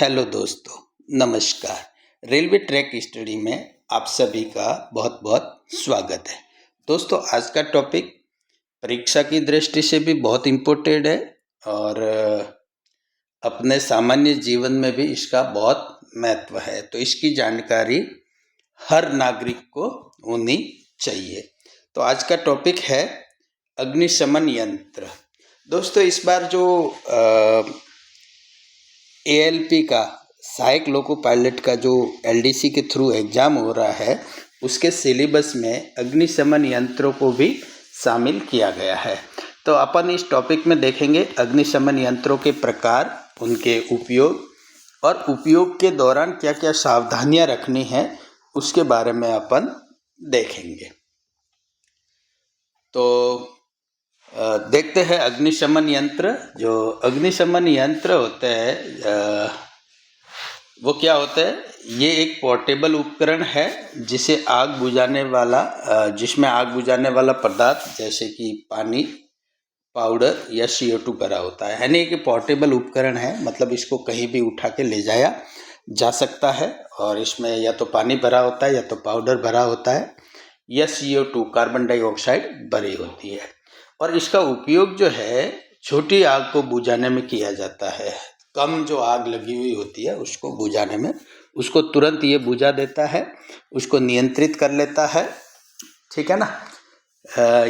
Hello दोस्तों, नमस्कार। Railway track study में आप सभी का बहुत बहुत स्वागत है। दोस्तों, आज का टॉपिक परीक्षा की दृष्टि से भी बहुत इम्पोर्टेंट है और अपने सामान्य जीवन में भी इसका बहुत महत्व है। तो इसकी जानकारी हर नागरिक को होनी चाहिए। तो आज का टॉपिक है अग्निशमन यंत्र। दोस्तों, इस बार जो ALP का सहायक लोको पायलट का जो LDC के थ्रू एग्ज़ाम हो रहा है, उसके सिलेबस में अग्निशमन यंत्रों को भी शामिल किया गया है। तो अपन इस टॉपिक में देखेंगे अग्निशमन यंत्रों के प्रकार, उनके उपयोग और उपयोग के दौरान क्या क्या सावधानियां रखनी है, उसके बारे में अपन देखेंगे। तो देखते हैं अग्निशमन यंत्र। जो अग्निशमन यंत्र होते हैं वो क्या होता है? ये एक पोर्टेबल उपकरण है जिसे आग बुझाने वाला जिसमें आग बुझाने वाला पदार्थ जैसे कि पानी, पाउडर या CO2 भरा होता है। यानी कि पोर्टेबल उपकरण है, मतलब इसको कहीं भी उठा के ले जाया जा सकता है और इसमें या तो पानी भरा होता है या तो पाउडर भरा होता है या CO2 कार्बन डाइऑक्साइड भरी होती है। और इसका उपयोग जो है छोटी आग को बुझाने में किया जाता है। कम जो आग लगी हुई होती है उसको बुझाने में, उसको तुरंत ये बुझा देता है, उसको नियंत्रित कर लेता है। ठीक है ना।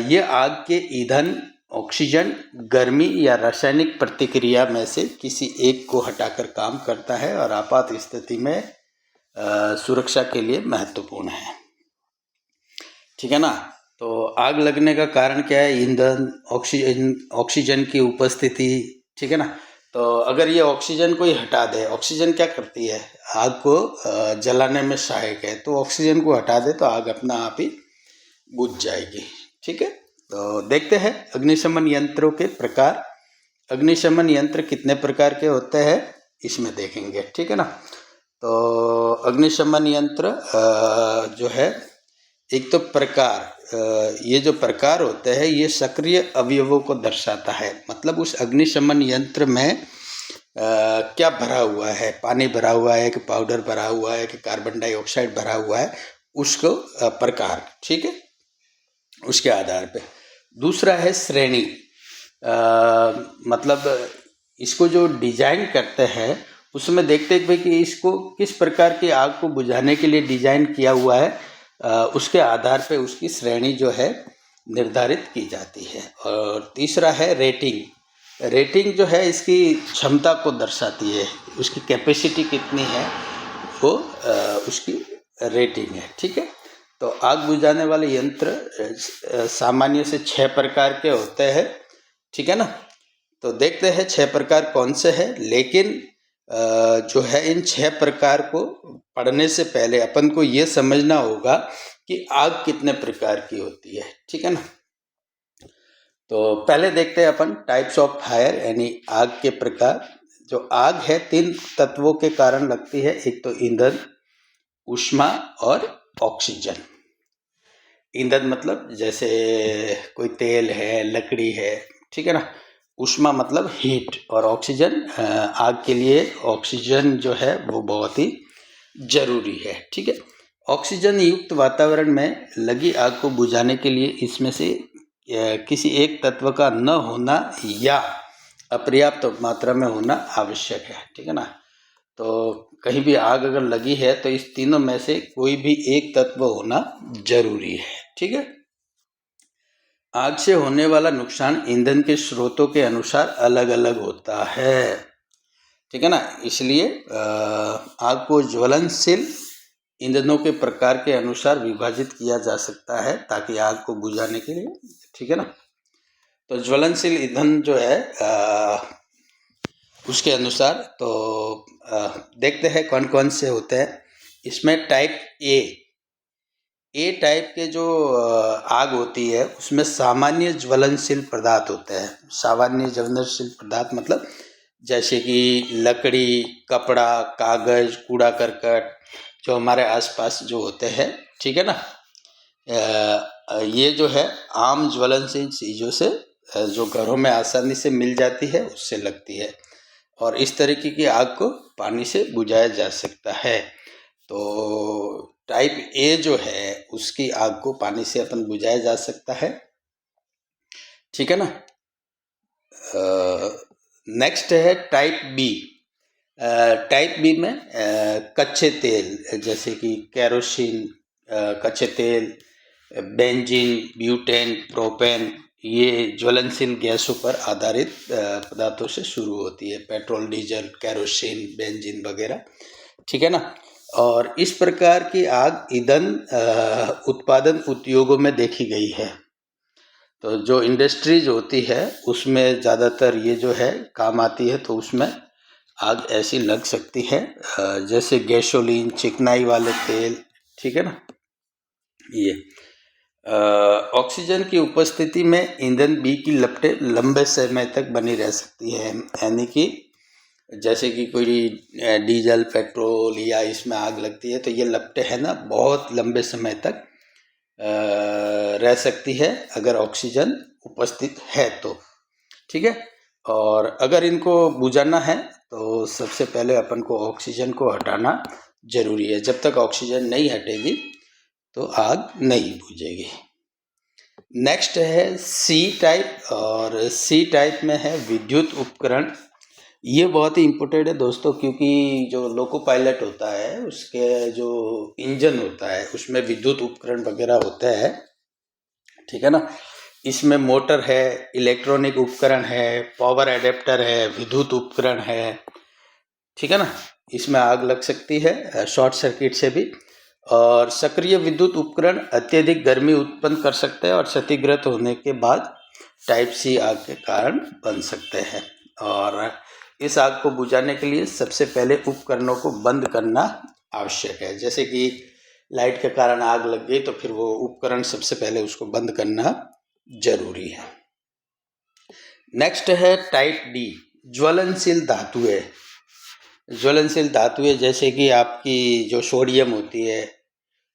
ये आग के ईंधन, ऑक्सीजन, गर्मी या रासायनिक प्रतिक्रिया में से किसी एक को हटाकर काम करता है और आपात स्थिति में सुरक्षा के लिए महत्वपूर्ण है। ठीक है ना। तो आग लगने का कारण क्या है? ईंधन, ऑक्सीजन की उपस्थिति। ठीक है ना। तो अगर ये ऑक्सीजन को ही हटा दे, ऑक्सीजन क्या करती है? आग को जलाने में सहायक है। तो ऑक्सीजन को हटा दे तो आग अपना आप ही बुझ जाएगी। ठीक है। तो देखते हैं अग्निशमन यंत्रों के प्रकार। अग्निशमन यंत्र कितने प्रकार के होते हैं इसमें देखेंगे। ठीक है ना। तो अग्निशमन यंत्र जो है, एक तो प्रकार, ये जो प्रकार होते हैं ये सक्रिय अवयवों को दर्शाता है। मतलब उस अग्निशमन यंत्र में क्या भरा हुआ है, पानी भरा हुआ है कि पाउडर भरा हुआ है कि कार्बन डाइऑक्साइड भरा हुआ है, उसको प्रकार। ठीक है, उसके आधार पे। दूसरा है श्रेणी। मतलब इसको जो डिजाइन करते हैं उसमें देखते हैं भाई कि इसको किस प्रकार की आग को बुझाने के लिए डिजाइन किया हुआ है, उसके आधार पे उसकी श्रेणी जो है निर्धारित की जाती है। और तीसरा है रेटिंग। रेटिंग जो है इसकी क्षमता को दर्शाती है, उसकी कैपेसिटी कितनी है वो उसकी रेटिंग है। ठीक है। तो आग बुझाने वाले यंत्र सामान्य से 6 प्रकार के होते हैं। ठीक है ना। तो देखते हैं 6 प्रकार कौन से हैं। लेकिन जो है इन 6 प्रकार को पढ़ने से पहले अपन को ये समझना होगा कि आग कितने प्रकार की होती है। ठीक है ना। तो पहले देखते हैं अपन टाइप्स ऑफ फायर, यानी आग के प्रकार। जो आग है 3 तत्वों के कारण लगती है। एक तो ईंधन, ऊष्मा और ऑक्सीजन। ईंधन मतलब जैसे कोई तेल है, लकड़ी है। ठीक है ना। ऊष्मा मतलब हीट, और ऑक्सीजन, आग के लिए ऑक्सीजन जो है वो बहुत ही जरूरी है। ठीक है। ऑक्सीजन युक्त वातावरण में लगी आग को बुझाने के लिए इसमें से किसी एक तत्व का न होना या अपर्याप्त मात्रा में होना आवश्यक है। ठीक है ना। तो कहीं भी आग अगर लगी है तो इस तीनों में से कोई भी एक तत्व होना जरूरी है। ठीक है। आग से होने वाला नुकसान ईंधन के स्रोतों के अनुसार अलग अलग होता है। ठीक है ना। इसलिए आग को ज्वलनशील ईंधनों के प्रकार के अनुसार विभाजित किया जा सकता है ताकि आग को बुझाने के लिए। ठीक है ना। तो ज्वलनशील ईंधन जो है उसके अनुसार तो देखते हैं कौन कौन से होते हैं। इसमें टाइप ए टाइप के जो आग होती है उसमें सामान्य ज्वलनशील पदार्थ होते हैं। सामान्य ज्वलनशील पदार्थ मतलब जैसे कि लकड़ी, कपड़ा, कागज, कूड़ा करकट जो हमारे आसपास जो होते हैं। ठीक है ना। ये जो है आम ज्वलनशील चीज़ों से जो घरों में आसानी से मिल जाती है उससे लगती है। और इस तरीके की आग को पानी से बुझाया जा सकता है। तो टाइप ए जो है उसकी आग को पानी से अपन बुझाया जा सकता है, ठीक है ना। नेक्स्ट है टाइप बी। टाइप बी में कच्चे तेल जैसे कि केरोसिन, कच्चे तेल, बेंजीन, ब्यूटेन, प्रोपेन, ये ज्वलनशील गैसों पर आधारित पदार्थों से शुरू होती है। पेट्रोल, डीजल, केरोसिन, बेंजीन वगैरह, ठीक है ना। और इस प्रकार की आग ईंधन उत्पादन उद्योगों में देखी गई है। तो जो इंडस्ट्रीज होती है उसमें ज़्यादातर ये जो है काम आती है, तो उसमें आग ऐसी लग सकती है, जैसे गैसोलीन, चिकनाई वाले तेल, ठीक है ना। ये ऑक्सीजन की उपस्थिति में ईंधन बी की लपटें लंबे समय तक बनी रह सकती है, यानी कि जैसे कि कोई डीजल, पेट्रोल या इसमें आग लगती है तो ये लपटें है ना बहुत लंबे समय तक रह सकती है अगर ऑक्सीजन उपस्थित है तो, ठीक है। और अगर इनको बुझाना है तो सबसे पहले अपन को ऑक्सीजन को हटाना जरूरी है। जब तक ऑक्सीजन नहीं हटेगी तो आग नहीं बुझेगी। नेक्स्ट है सी टाइप, और सी टाइप में है विद्युत उपकरण। ये बहुत ही इम्पोर्टेंट है दोस्तों, क्योंकि जो लोको पायलट होता है उसके जो इंजन होता है उसमें विद्युत उपकरण वगैरह होते हैं, ठीक है ना। इसमें मोटर है, इलेक्ट्रॉनिक उपकरण है, पावर एडेप्टर है, विद्युत उपकरण है, ठीक है ना। इसमें आग लग सकती है शॉर्ट सर्किट से भी। और सक्रिय विद्युत उपकरण अत्यधिक गर्मी उत्पन्न कर सकते हैं और क्षतिग्रस्त होने के बाद टाइप सी आग के कारण बन सकते हैं। और इस आग को बुझाने के लिए सबसे पहले उपकरणों को बंद करना आवश्यक है। जैसे कि लाइट के कारण आग लग गई तो फिर वो उपकरण सबसे पहले उसको बंद करना जरूरी है। नेक्स्ट है टाइप डी, ज्वलनशील धातुएं। ज्वलनशील धातुएं जैसे कि आपकी जो सोडियम होती है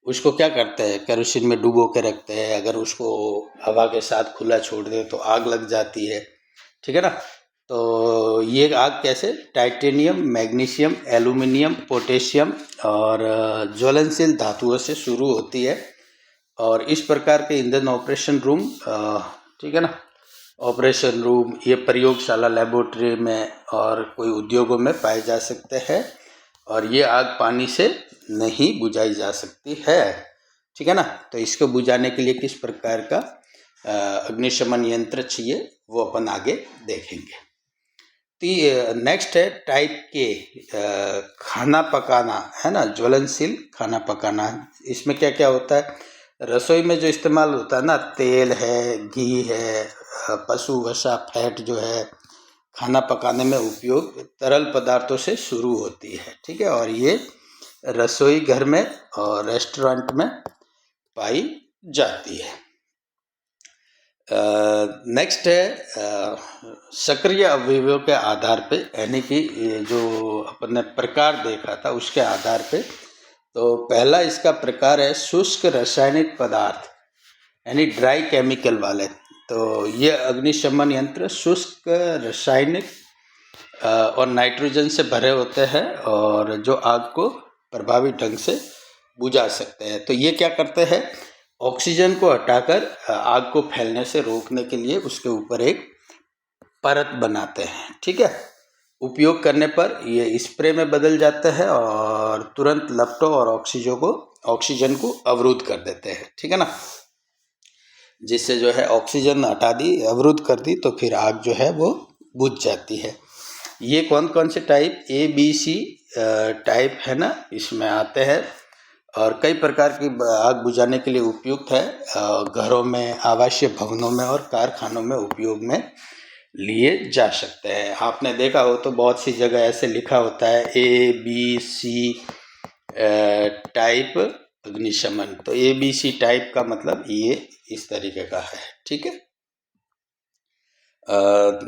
उसको क्या करते हैं, केरोसिन में डुबो के रखते हैं। अगर उसको हवा के साथ खुला छोड़ दें तो आग लग जाती है, ठीक है ना। तो ये आग कैसे, टाइटेनियम, मैग्नीशियम, एल्यूमिनियम, पोटेशियम और ज्वलनशील धातुओं से शुरू होती है। और इस प्रकार के ईंधन ऑपरेशन रूम, ठीक है ना, ऑपरेशन रूम, ये प्रयोगशाला, लेबोरेटरी में और कोई उद्योगों में पाए जा सकते हैं। और ये आग पानी से नहीं बुझाई जा सकती है, ठीक है ना। तो इसको बुझाने के लिए किस प्रकार का अग्निशमन यंत्र चाहिए वो अपन आगे देखेंगे। नेक्स्ट है टाइप के, खाना पकाना, है ना, ज्वलनशील खाना पकाना। इसमें क्या क्या होता है, रसोई में जो इस्तेमाल होता है ना, तेल है, घी है, पशु वसा, फैट जो है, खाना पकाने में उपयोग तरल पदार्थों से शुरू होती है, ठीक है। और ये रसोई घर में और रेस्टोरेंट में पाई जाती है। नेक्स्ट है सक्रिय अवयवों के आधार पे, यानी कि जो अपन ने प्रकार देखा था उसके आधार पे। तो पहला इसका प्रकार है शुष्क रासायनिक पदार्थ, यानी ड्राई केमिकल वाले। तो ये अग्निशमन यंत्र शुष्क रासायनिक और नाइट्रोजन से भरे होते हैं और जो आग को प्रभावी ढंग से बुझा सकते हैं। तो ये क्या करते हैं, ऑक्सीजन को हटाकर आग को फैलने से रोकने के लिए उसके ऊपर एक परत बनाते हैं, ठीक है। उपयोग करने पर ये स्प्रे में बदल जाता है और तुरंत लपटों और ऑक्सीजन को अवरुद्ध कर देते हैं, ठीक है ना। जिससे जो है ऑक्सीजन हटा दी, अवरुद्ध कर दी, तो फिर आग जो है वो बुझ जाती है। ये कौन कौन से type, A B C type है ना, इसमें आते हैं। और कई प्रकार की आग बुझाने के लिए उपयुक्त है। घरों में, आवासीय भवनों में और कारखानों में उपयोग में लिए जा सकते हैं। आपने देखा हो तो बहुत सी जगह ऐसे लिखा होता है ए बी सी टाइप अग्निशमन। तो ए बी सी टाइप का मतलब ये इस तरीके का है, ठीक है।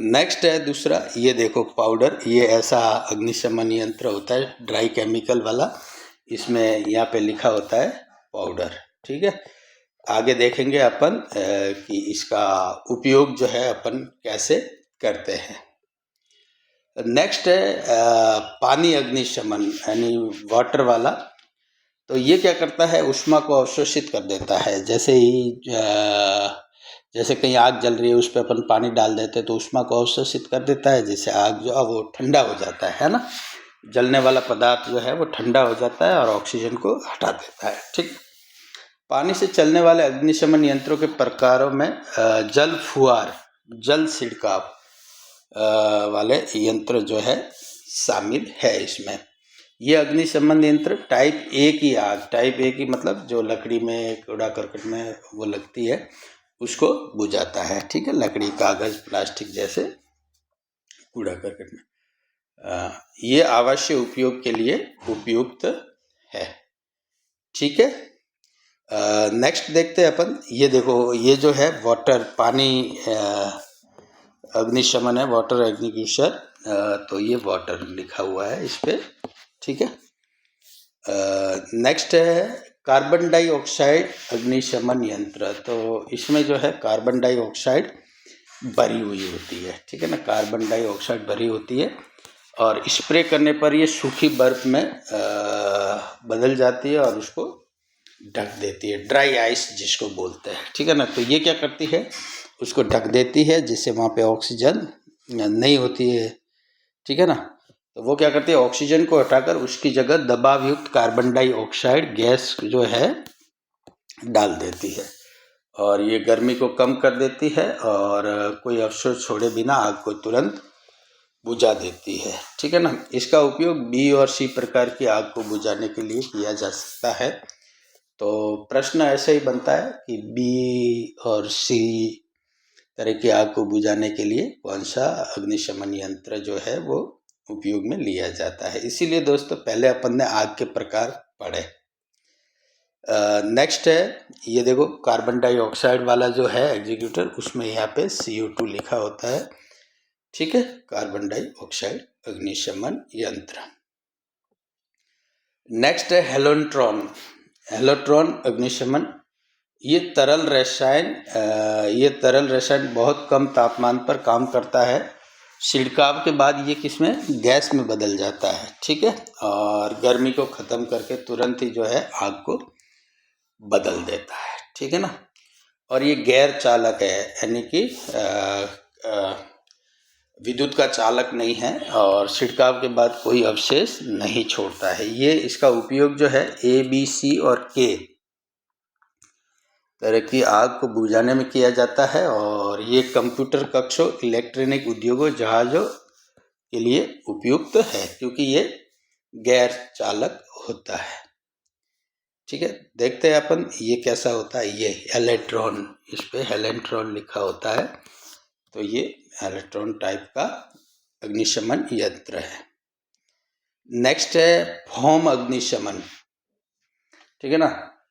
नेक्स्ट है दूसरा, ये देखो पाउडर, ये ऐसा अग्निशमन यंत्र होता है ड्राई केमिकल वाला। इसमें यहाँ पे लिखा होता है पाउडर, ठीक है। आगे देखेंगे अपन कि इसका उपयोग जो है अपन कैसे करते हैं। नेक्स्ट है पानी अग्निशमन यानी वाटर वाला। तो ये क्या करता है, ऊष्मा को अवशोषित कर देता है। जैसे कहीं आग जल रही है, उस पर अपन पानी डाल देते हैं तो ऊष्मा को अवशोषित कर देता है, जिससे आग जो है वो ठंडा हो जाता है ना। जलने वाला पदार्थ जो है वो ठंडा हो जाता है और ऑक्सीजन को हटा देता है। ठीक। पानी से चलने वाले अग्निशमन यंत्रों के प्रकारों में जल फुहार, जल छिड़काव वाले यंत्र जो है शामिल है इसमें। ये अग्निशमन यंत्र टाइप ए की आग, टाइप ए की मतलब जो लकड़ी में, कूड़ा करकट में वो लगती है, उसको बुझाता है। ठीक है, लकड़ी, कागज, प्लास्टिक जैसे कूड़ा करकट में ये आवश्यक उपयोग के लिए उपयुक्त है। ठीक है, नेक्स्ट देखते हैं अपन। ये देखो, ये जो है वाटर, पानी अग्निशमन है, वाटर एग्निक्यूशन। तो ये वाटर लिखा हुआ है इस पे। ठीक है, नेक्स्ट है कार्बन डाइऑक्साइड अग्निशमन यंत्र। तो इसमें जो है कार्बन डाइऑक्साइड भरी हुई होती है। ठीक है ना, कार्बन डाइऑक्साइड भरी होती है और स्प्रे करने पर ये सूखी बर्फ में बदल जाती है और उसको ढक देती है, ड्राई आइस जिसको बोलते हैं। ठीक है ना, तो ये क्या करती है, उसको ढक देती है, जिससे वहाँ पे ऑक्सीजन नहीं होती है। ठीक है ना, तो वो क्या करती है, ऑक्सीजन को हटाकर उसकी जगह दबाव युक्त कार्बन डाइऑक्साइड गैस जो है डाल देती है और ये गर्मी को कम कर देती है और कोई अवशेष छोड़े बिना आग को तुरंत बुझा देती है। ठीक है ना, इसका उपयोग बी और सी प्रकार की आग को बुझाने के लिए किया जा सकता है। तो प्रश्न ऐसे ही बनता है कि बी और सी तरह की आग को बुझाने के लिए कौन सा अग्निशमन यंत्र जो है वो उपयोग में लिया जाता है। इसीलिए दोस्तों पहले अपन ने आग के प्रकार पढ़े। नेक्स्ट है, ये देखो कार्बन डाइऑक्साइड वाला जो है एग्जीक्यूटर, उसमें यहाँ पे CO2 लिखा होता है। ठीक है, कार्बन डाइऑक्साइड अग्निशमन यंत्र। नेक्स्ट है हेलोट्रॉन, हेलोट्रॉन अग्निशमन। ये तरल रसायन बहुत कम तापमान पर काम करता है। छिड़काव के बाद ये किसमें, गैस में बदल जाता है। ठीक है, और गर्मी को ख़त्म करके तुरंत ही जो है आग को बदल देता है। ठीक है ना, और ये गैर चालक है, यानी कि विद्युत का चालक नहीं है और छिड़काव के बाद कोई अवशेष नहीं छोड़ता है। ये इसका उपयोग जो है A, B, C और K तरह की आग को बुझाने में किया जाता है और ये कंप्यूटर कक्षों, इलेक्ट्रॉनिक उद्योगों, जहाज़ों के लिए उपयुक्त है क्योंकि ये गैर चालक होता है। ठीक है, देखते हैं अपन ये कैसा होता है। ये इलेक्ट्रॉन, इस पे इलेक्ट्रॉन लिखा होता है, तो ये इलेक्ट्रॉन टाइप का अग्निशमन यंत्र है। नेक्स्ट है फोम अग्निशमन। ठीक है ना,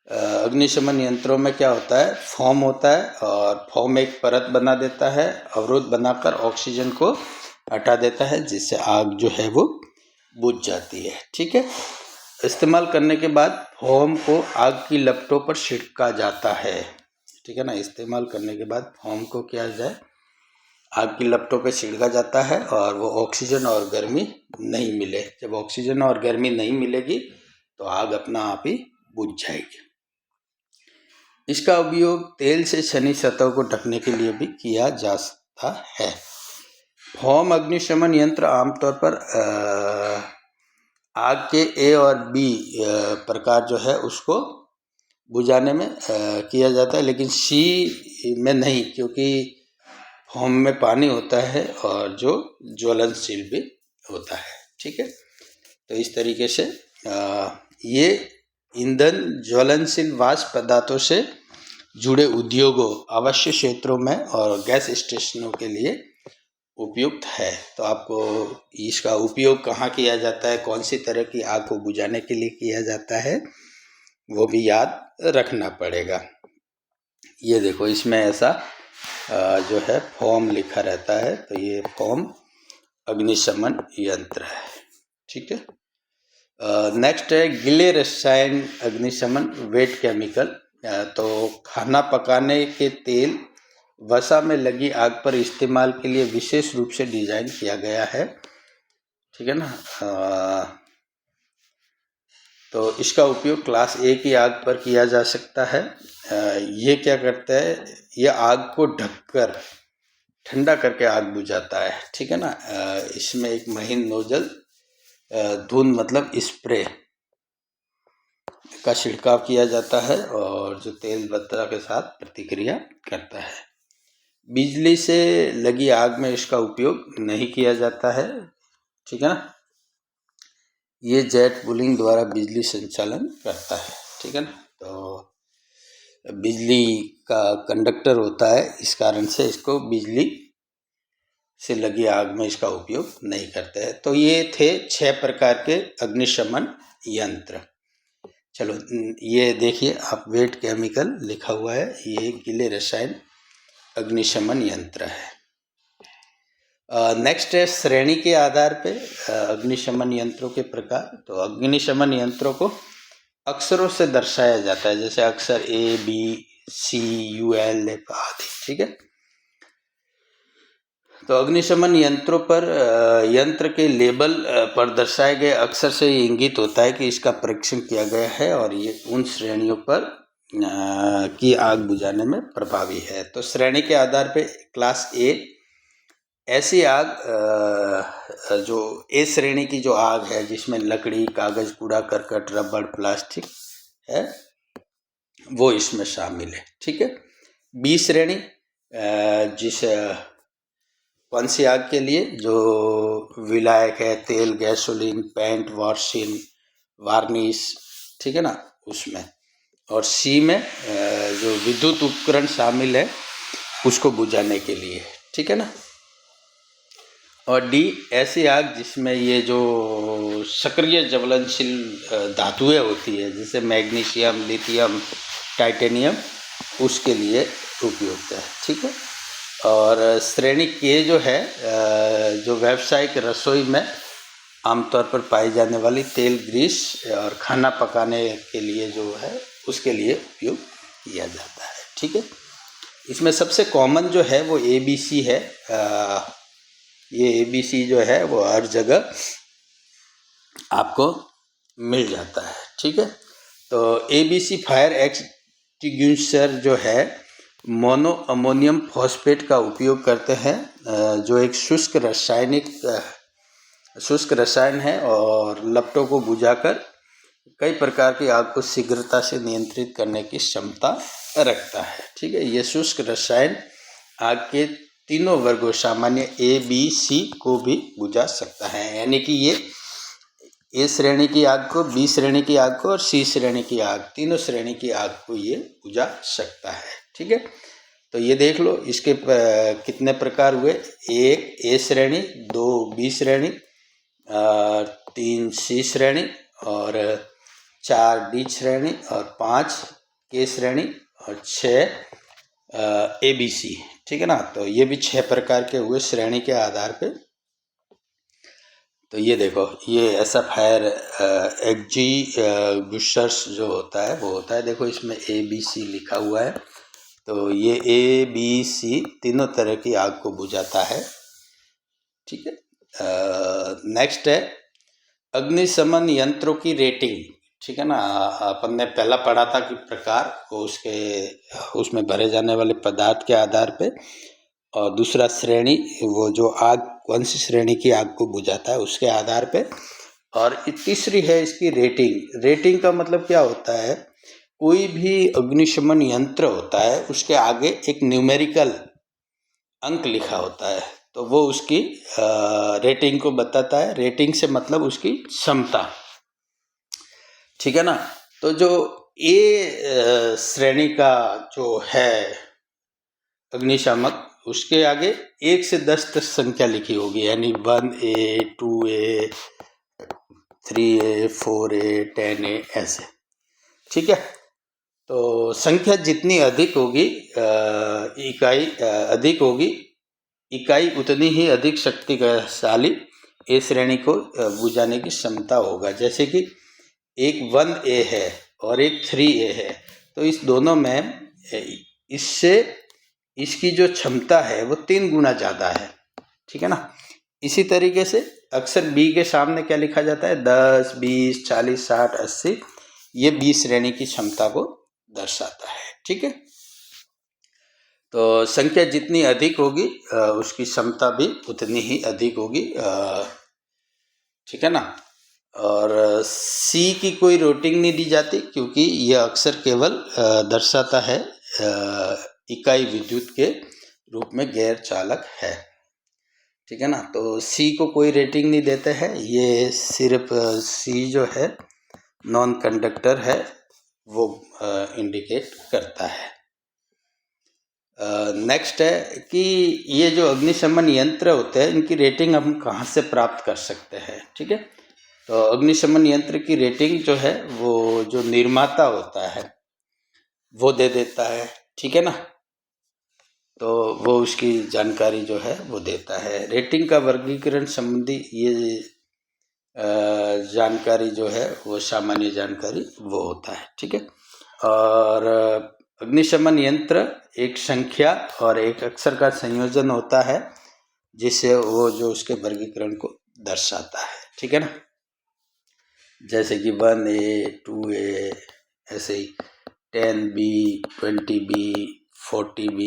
अग्निशमन यंत्रों में क्या होता है, फोम होता है और फोम एक परत बना देता है, अवरोध बनाकर ऑक्सीजन को हटा देता है, जिससे आग जो है वो बुझ जाती है। ठीक है, इस्तेमाल करने के बाद फोम को आग की लपटों पर छिड़का जाता है। ठीक है ना, इस्तेमाल करने के बाद फोम को क्या जाए, आग की लपटों पर छिड़का जाता है और वो ऑक्सीजन और गर्मी नहीं मिले। जब ऑक्सीजन और गर्मी नहीं मिलेगी तो आग अपना आप ही बुझ जाएगी। इसका उपयोग तेल से सनी सतह को ढकने के लिए भी किया जा सकता है। फोम अग्निशमन यंत्र आमतौर पर आग के A और B प्रकार जो है उसको बुझाने में किया जाता है, लेकिन C में नहीं, क्योंकि फोम में पानी होता है और जो ज्वलनशील भी होता है। ठीक है, तो इस तरीके से ये ईंधन ज्वलनशील वाष्प पदार्थों से जुड़े उद्योगों, आवश्यक क्षेत्रों में और गैस स्टेशनों के लिए उपयुक्त है। तो आपको इसका उपयोग कहाँ किया जाता है, कौन सी तरह की आग को बुझाने के लिए किया जाता है, वो भी याद रखना पड़ेगा। ये देखो इसमें ऐसा जो है फोम लिखा रहता है, तो ये फोम अग्निशमन यंत्र है। ठीक है, नेक्स्ट है गीले रसायन अग्निशमन, वेट केमिकल। तो खाना पकाने के तेल वसा में लगी आग पर इस्तेमाल के लिए विशेष रूप से डिज़ाइन किया गया है। ठीक है ना। तो इसका उपयोग क्लास ए की आग पर किया जा सकता है। ये क्या करता है, ये आग को ढककर ठंडा करके आग बुझाता है, ठीक है ना। इसमें एक महीन नोजल धुंध मतलब स्प्रे का छिड़काव किया जाता है और जो तेल बत्तरा के साथ प्रतिक्रिया करता है। बिजली से लगी आग में इसका उपयोग नहीं किया जाता है, ठीक है ना। ये जेट कूलिंग द्वारा बिजली संचालन करता है, ठीक है ना। तो बिजली का कंडक्टर होता है, इस कारण से इसको बिजली से लगी आग में इसका उपयोग नहीं करते हैं। तो ये थे 6 प्रकार के अग्निशमन यंत्र। चलो ये देखिए आप, वेट केमिकल लिखा हुआ है, ये गीले रसायन अग्निशमन यंत्र है। नेक्स्ट है श्रेणी के आधार पे अग्निशमन यंत्रों के प्रकार। तो अग्निशमन यंत्रों को अक्षरों से दर्शाया जाता है, जैसे अक्षर A, B, C, U, L, F आदि, ठीक है। तो अग्निशमन यंत्रों पर यंत्र के लेबल पर दर्शाए गए अक्षर से ये इंगित होता है कि इसका परीक्षण किया गया है और ये उन श्रेणियों पर की आग बुझाने में प्रभावी है। तो श्रेणी के आधार पे क्लास ए, ऐसी आग जो ए श्रेणी की जो आग है जिसमें लकड़ी, कागज, कूड़ा करकट, रबड़, प्लास्टिक है, वो इसमें शामिल है, ठीक है। बी श्रेणी जिस कौन सी आग के लिए, जो विलायक है, तेल, गैसोलीन, पेंट, वार्सिन, वार्निश, ठीक है ना, उसमें। और सी में जो विद्युत उपकरण शामिल है उसको बुझाने के लिए, ठीक है ना। और डी ऐसी आग जिसमें ये जो सक्रिय ज्वलनशील धातुएं होती है, जैसे मैग्नीशियम, लिथियम, टाइटेनियम, उसके लिए उपयुक्त है, ठीक है। और श्रेणी के जो है, जो व्यावसायिक रसोई में आमतौर पर पाई जाने वाली तेल, ग्रीस और खाना पकाने के लिए जो है उसके लिए उपयोग किया जाता है, ठीक है। इसमें सबसे कॉमन जो है वो ABC है। ये ABC जो है वो हर जगह आपको मिल जाता है, ठीक है। तो ABC फायर एक्सटिंग्विशर जो है मोनो अमोनियम फॉस्फेट का उपयोग करते हैं, जो एक शुष्क रसायन है और लपटों को बुझाकर कई प्रकार की आग को शीघ्रता से नियंत्रित करने की क्षमता रखता है, ठीक है। ये शुष्क रसायन आग के तीनों वर्गों सामान्य A, B, C को भी बुझा सकता है, यानी कि ये A श्रेणी की आग को, B श्रेणी की आग को और C श्रेणी की आग, तीनों श्रेणी की आग को ये बुझा सकता है, ठीक है। तो ये देख लो इसके कितने प्रकार हुए, 1 A श्रेणी, 2 B श्रेणी, 3 C श्रेणी और 4 D श्रेणी और 5 K श्रेणी और 6 ABC, ठीक है ना। तो ये भी 6 प्रकार के हुए श्रेणी के आधार पे। तो ये देखो, ये ऐसा फायर एक्सटिंग्विशर्स जो होता है वो होता है, देखो इसमें ABC लिखा हुआ है। तो ये ABC तीनों तरह की आग को बुझाता है, ठीक है। नेक्स्ट है अग्निशमन यंत्रों की रेटिंग, ठीक है ना। अपन ने पहला पढ़ा था कि प्रकार को उसमें भरे जाने वाले पदार्थ के आधार पे, और दूसरा श्रेणी, वो जो आग कौन सी श्रेणी की आग को बुझाता है उसके आधार पे, और तीसरी है इसकी रेटिंग। रेटिंग का मतलब क्या होता है, कोई भी अग्निशमन यंत्र होता है उसके आगे एक न्यूमेरिकल अंक लिखा होता है, तो वो उसकी रेटिंग को बताता है। रेटिंग से मतलब उसकी क्षमता, ठीक है ना। तो जो ए श्रेणी का जो है अग्निशामक, उसके आगे 1 से 10 तक संख्या लिखी होगी, यानी 1A, 2A, 3A, 4A, 10A, ऐसे, ठीक है। तो संख्या जितनी अधिक होगी, इकाई अधिक होगी, इकाई उतनी ही अधिक शक्तिशाली ए श्रेणी को बुझाने की क्षमता होगा। जैसे कि एक 1A है और एक 3A है, तो इस दोनों में इससे इसकी जो क्षमता है वो 3 गुना ज़्यादा है, ठीक है ना। इसी तरीके से अक्सर बी के सामने क्या लिखा जाता है, 10, 20, 40, 60, 80, ये बी श्रेणी की क्षमता को दर्शाता है। ठीक है, तो संख्या जितनी अधिक होगी उसकी क्षमता भी उतनी ही अधिक होगी। ठीक है ना। और सी की कोई रेटिंग नहीं दी जाती क्योंकि यह अक्सर केवल दर्शाता है इकाई विद्युत के रूप में गैर चालक है। ठीक है ना, तो सी को कोई रेटिंग नहीं देते हैं, ये सिर्फ सी जो है नॉन कंडक्टर है वो इंडिकेट करता है। नेक्स्ट है कि ये जो अग्निशमन यंत्र होते हैं इनकी रेटिंग हम कहाँ से प्राप्त कर सकते हैं। ठीक है, तो अग्निशमन यंत्र की रेटिंग जो है वो जो निर्माता होता है वो दे देता है। ठीक है ना, तो वो उसकी जानकारी जो है वो देता है। रेटिंग का वर्गीकरण संबंधी ये जानकारी जो है वो सामान्य जानकारी वो होता है। ठीक है, और अग्निशमन यंत्र एक संख्या और एक अक्षर का संयोजन होता है जिससे वो जो उसके वर्गीकरण को दर्शाता है। ठीक है ना, जैसे कि 1A, 2A, ऐसे ही 10B, 20B, 40B,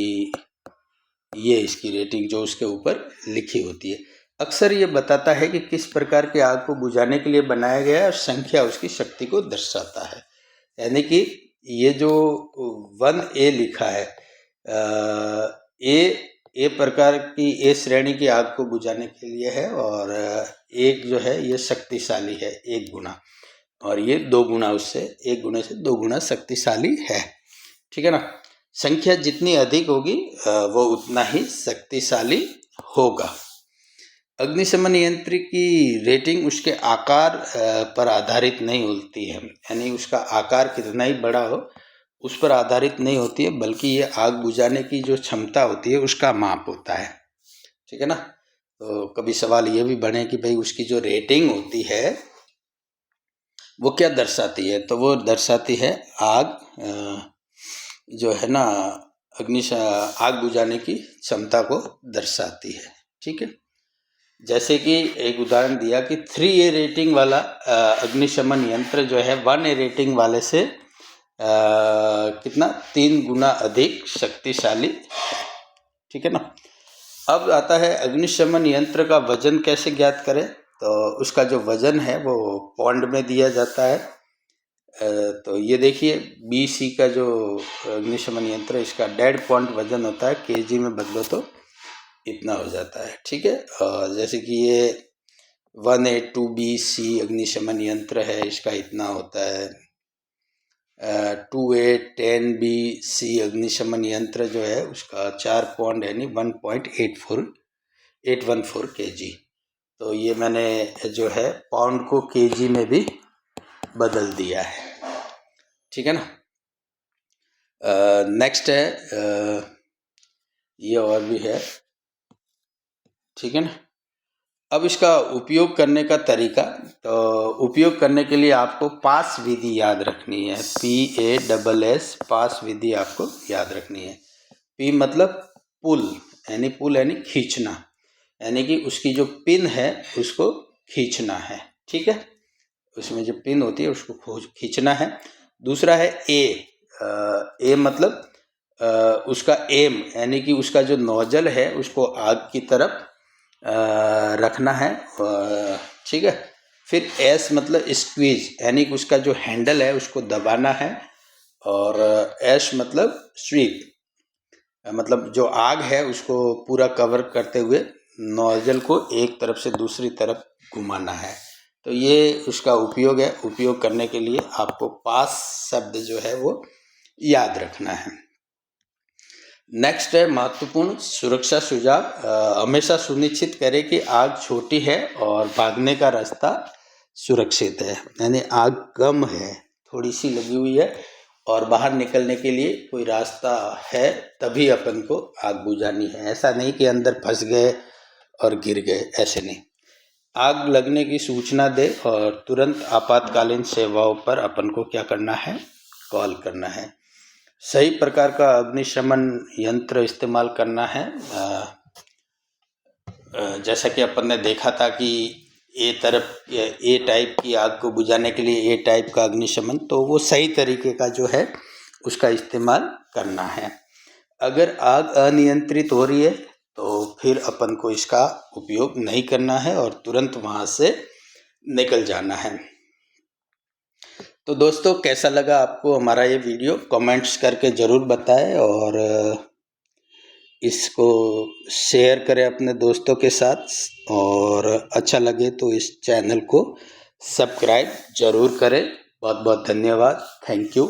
ये इसकी रेटिंग जो उसके ऊपर लिखी होती है। अक्सर ये बताता है कि किस प्रकार की आग को बुझाने के लिए बनाया गया है और संख्या उसकी शक्ति को दर्शाता है। यानी कि ये जो 1A लिखा है, ए प्रकार की ए श्रेणी की आग को बुझाने के लिए है और एक जो है ये शक्तिशाली है 1 गुना, और ये 2 गुना उससे 1 गुना से 2 गुना शक्तिशाली है। ठीक है ना, संख्या जितनी अधिक होगी वो उतना ही शक्तिशाली होगा। अग्निशमन यंत्र की रेटिंग उसके आकार पर आधारित नहीं होती है, यानी उसका आकार कितना ही बड़ा हो उस पर आधारित नहीं होती है, बल्कि ये आग बुझाने की जो क्षमता होती है उसका माप होता है। ठीक है ना, तो कभी सवाल ये भी बने कि भाई उसकी जो रेटिंग होती है वो क्या दर्शाती है, तो वो दर्शाती है आग जो है ना आग बुझाने की क्षमता को दर्शाती है। ठीक है, जैसे कि एक उदाहरण दिया कि 3A रेटिंग वाला अग्निशमन यंत्र जो है 1A रेटिंग वाले से कितना 3 गुना अधिक शक्तिशाली है। ठीक है ना, अब आता है अग्निशमन यंत्र का वजन कैसे ज्ञात करें। तो उसका जो वजन है वो पौंड में दिया जाता है। तो ये देखिए BC का जो अग्निशमन यंत्र है इसका 1.5 पौंड वजन होता है, kg में बदलो तो इतना हो जाता है। ठीक है, और जैसे कि ये 1A 2BC अग्निशमन यंत्र है इसका इतना होता है। 2A 10BC अग्निशमन यंत्र जो है उसका 4 पौंड यानी 1.814 kg। तो ये मैंने जो है पाउंड को kg में भी बदल दिया है। ठीक है ना, नेक्स्ट है ये और भी है। ठीक है ना, अब इसका उपयोग करने का तरीका, तो उपयोग करने के लिए आपको पास विधि याद रखनी है। PASS पास विधि आपको याद रखनी है। P मतलब पुल, यानी खींचना, यानी कि उसकी जो पिन है उसको खींचना है। ठीक है, उसमें जो पिन होती है उसको खींचना है। दूसरा है ए मतलब उसका एम, यानी कि उसका जो नोजल है उसको आग की तरफ रखना है। ठीक है, फिर एस मतलब स्क्वीज, यानी कि उसका जो हैंडल है उसको दबाना है। और एश मतलब स्वीप, मतलब जो आग है उसको पूरा कवर करते हुए नोजल को एक तरफ से दूसरी तरफ घुमाना है। तो ये उसका उपयोग है। उपयोग करने के लिए आपको पास शब्द जो है वो याद रखना है। नेक्स्ट है महत्वपूर्ण सुरक्षा सुझाव। हमेशा सुनिश्चित करें कि आग छोटी है और भागने का रास्ता सुरक्षित है, यानी आग कम है, थोड़ी सी लगी हुई है और बाहर निकलने के लिए कोई रास्ता है तभी अपन को आग बुझानी है। ऐसा नहीं कि अंदर फंस गए और गिर गए, ऐसे नहीं। आग लगने की सूचना दे और तुरंत आपातकालीन सेवाओं पर अपन को क्या करना है, कॉल करना है। सही प्रकार का अग्निशमन यंत्र इस्तेमाल करना है। जैसा कि अपन ने देखा था कि ए टाइप की आग को बुझाने के लिए ए टाइप का अग्निशमन, तो वो सही तरीके का जो है उसका इस्तेमाल करना है। अगर आग अनियंत्रित हो रही है तो फिर अपन को इसका उपयोग नहीं करना है और तुरंत वहाँ से निकल जाना है। तो दोस्तों, कैसा लगा आपको हमारा ये वीडियो, कमेंट्स करके ज़रूर बताएं और इसको शेयर करें अपने दोस्तों के साथ और अच्छा लगे तो इस चैनल को सब्सक्राइब ज़रूर करें। बहुत बहुत धन्यवाद। Thank you.